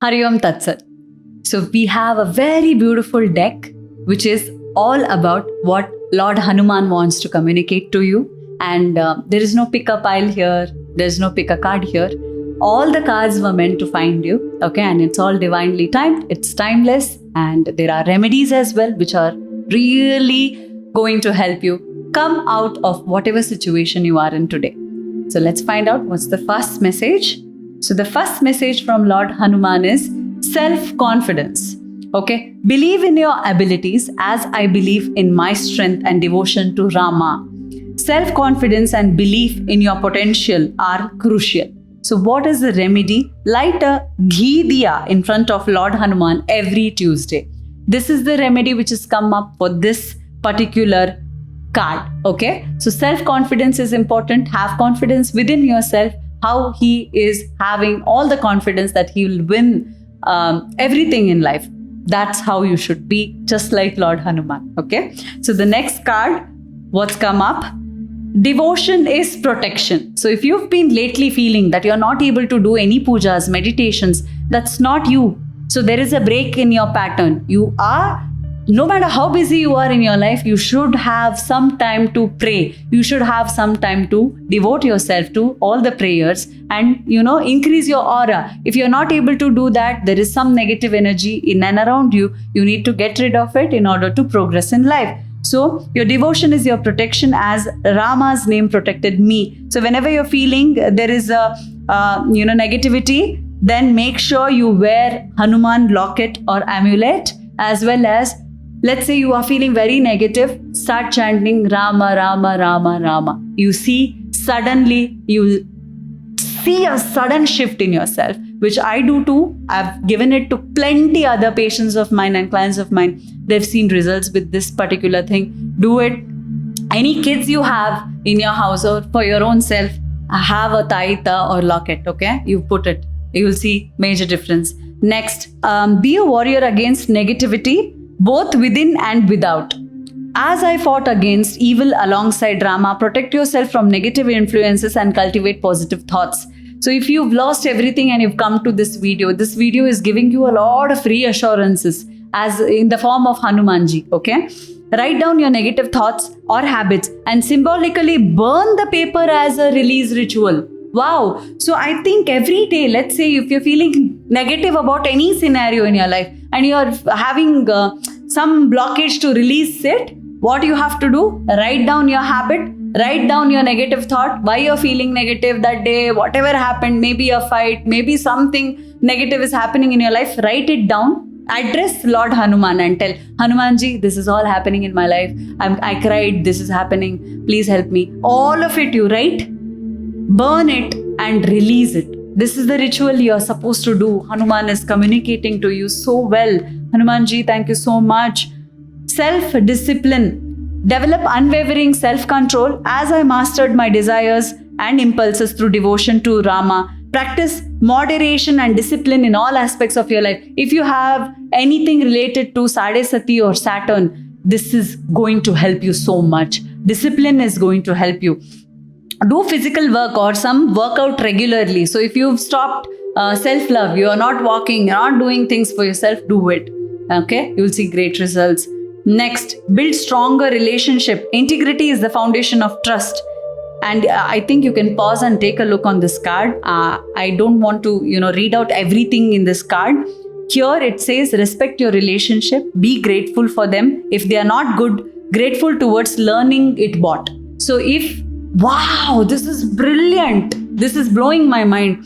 Hari Om Tat Sat. So we have a very beautiful deck which is all about what Lord Hanuman wants to communicate to you. And there is no pick a pile here. There's no pick a card here. All the cards were meant to find you. Okay. And it's all divinely timed. It's timeless. And there are remedies as well, which are really going to help you come out of whatever situation you are in today. So let's find out what's the first message. So the first message from Lord Hanuman is self-confidence. Okay. Believe in your abilities as I believe in my strength and devotion to Rama. Self-confidence and belief in your potential are crucial. So what is the remedy? Light a ghee diya in front of Lord Hanuman every Tuesday. This is the remedy which has come up for this particular card. Okay. So self-confidence is important. Have confidence within yourself. How he is having all the confidence that he will win everything in life. That's how you should be, just like Lord Hanuman. Okay. So the next card, what's come up? Devotion is protection. So if you've been lately feeling that you're not able to do any pujas, meditations, that's not you. So there is a break in your pattern. You are, no matter how busy you are in your life, you should have some time to pray. You should have some time to devote yourself to all the prayers and, increase your aura. If you're not able to do that, there is some negative energy in and around you. You need to get rid of it in order to progress in life. So your devotion is your protection as Rama's name protected me. So whenever you're feeling there is a, negativity, then make sure you wear Hanuman locket or amulet, as well as, let's say you are feeling very negative, start chanting Rama, Rama, Rama, Rama. You see, suddenly you see a sudden shift in yourself, which I do too. I've given it to plenty other patients of mine and clients of mine. They've seen results with this particular thing. Do it. Any kids you have in your house or for your own self, have a taita or locket, okay? You put it. You will see major difference. Next, be a warrior against negativity, both within and without. As I fought against evil alongside Rama, protect yourself from negative influences and cultivate positive thoughts. So if you've lost everything and you've come to this video is giving you a lot of reassurances as in the form of Hanumanji, okay? Write down your negative thoughts or habits and symbolically burn the paper as a release ritual. Wow. So I think every day, let's say if you're feeling negative about any scenario in your life and you're having some blockage to release it, what you have to do? Write down your habit, write down your negative thought, why you're feeling negative that day, whatever happened, maybe a fight, maybe something negative is happening in your life, write it down. Address Lord Hanuman and tell Hanumanji, this is all happening in my life. I cried, this is happening. Please help me. All of it you write, burn it and release it. This is the ritual you are supposed to do. Hanuman is communicating to you so well. Hanumanji, thank you so much. Self-discipline. Develop unwavering self-control as I mastered my desires and impulses through devotion to Rama. Practice moderation and discipline in all aspects of your life. If you have anything related to Sade Sati or Saturn, this is going to help you so much. Discipline is going to help you. Do physical work or some workout regularly. So if you've stopped self-love, you are not walking, you're not doing things for yourself, do it. Okay, you will see great results. Next, build stronger relationship. Integrity is the foundation of trust. And I think you can pause and take a look on this card. I don't want to, read out everything in this card. Here it says, respect your relationship, be grateful for them. If they are not good, grateful towards learning it bought. So wow, this is brilliant. This is blowing my mind.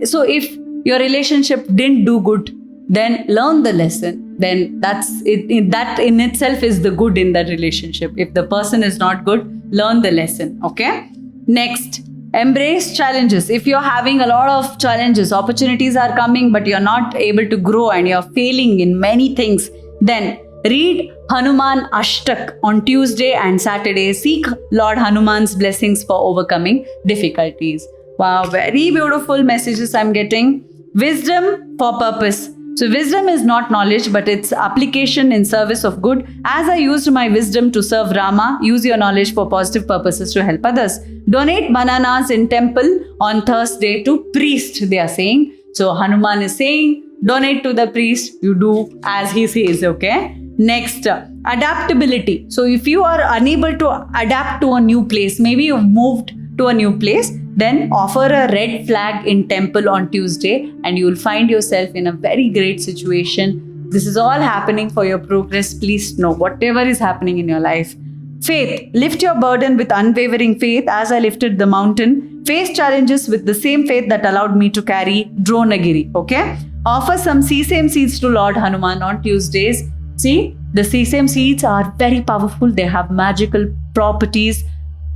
So if your relationship didn't do good, then learn the lesson. Then that's it. That in itself is the good in that relationship. If the person is not good, learn the lesson. Okay. Next, embrace challenges. If you're having a lot of challenges, opportunities are coming, but you're not able to grow and you're failing in many things, then read Hanuman Ashtak on Tuesday and Saturday. Seek Lord Hanuman's blessings for overcoming difficulties. Wow, very beautiful messages I'm getting. Wisdom for purpose. So wisdom is not knowledge, but it's application in service of good. As I used my wisdom to serve Rama, use your knowledge for positive purposes to help others. Donate bananas in temple on Thursday to priest, they are saying. So Hanuman is saying, donate to the priest, you do as he says, okay? Next, adaptability. So if you are unable to adapt to a new place, maybe you've moved to a new place, then offer a red flag in temple on Tuesday and you will find yourself in a very great situation. This is all happening for your progress. Please know whatever is happening in your life. Faith. Lift your burden with unwavering faith as I lifted the mountain. Face challenges with the same faith that allowed me to carry Dronagiri. Okay? Offer some sesame seeds to Lord Hanuman on Tuesdays. See, the sesame seeds are very powerful. They have magical properties.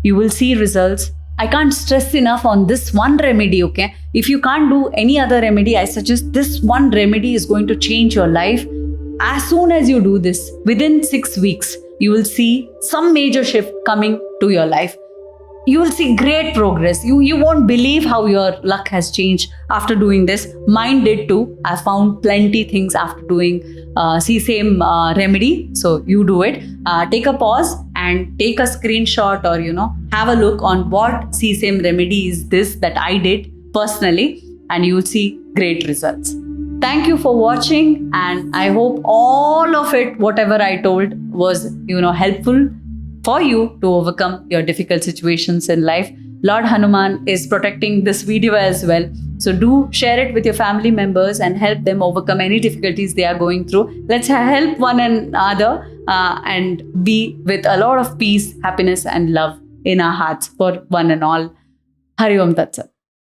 You will see results. I can't stress enough on this one remedy, okay? If you can't do any other remedy, I suggest this one remedy is going to change your life. As soon as you do this, within 6 weeks, you will see some major shift coming to your life. You will see great progress. You won't believe how your luck has changed after doing this. Mine did too. I found plenty things after doing sesame remedy. So you do it. Take a pause and take a screenshot or, have a look on what sesame remedy is this that I did personally, and you will see great results. Thank you for watching, and I hope all of it, whatever I told, was, helpful for you to overcome your difficult situations in life. Lord Hanuman is protecting this video as well. So do share it with your family members and help them overcome any difficulties they are going through. Let's help one another and be with a lot of peace, happiness and love in our hearts for one and all. Hari Om Tat Sat.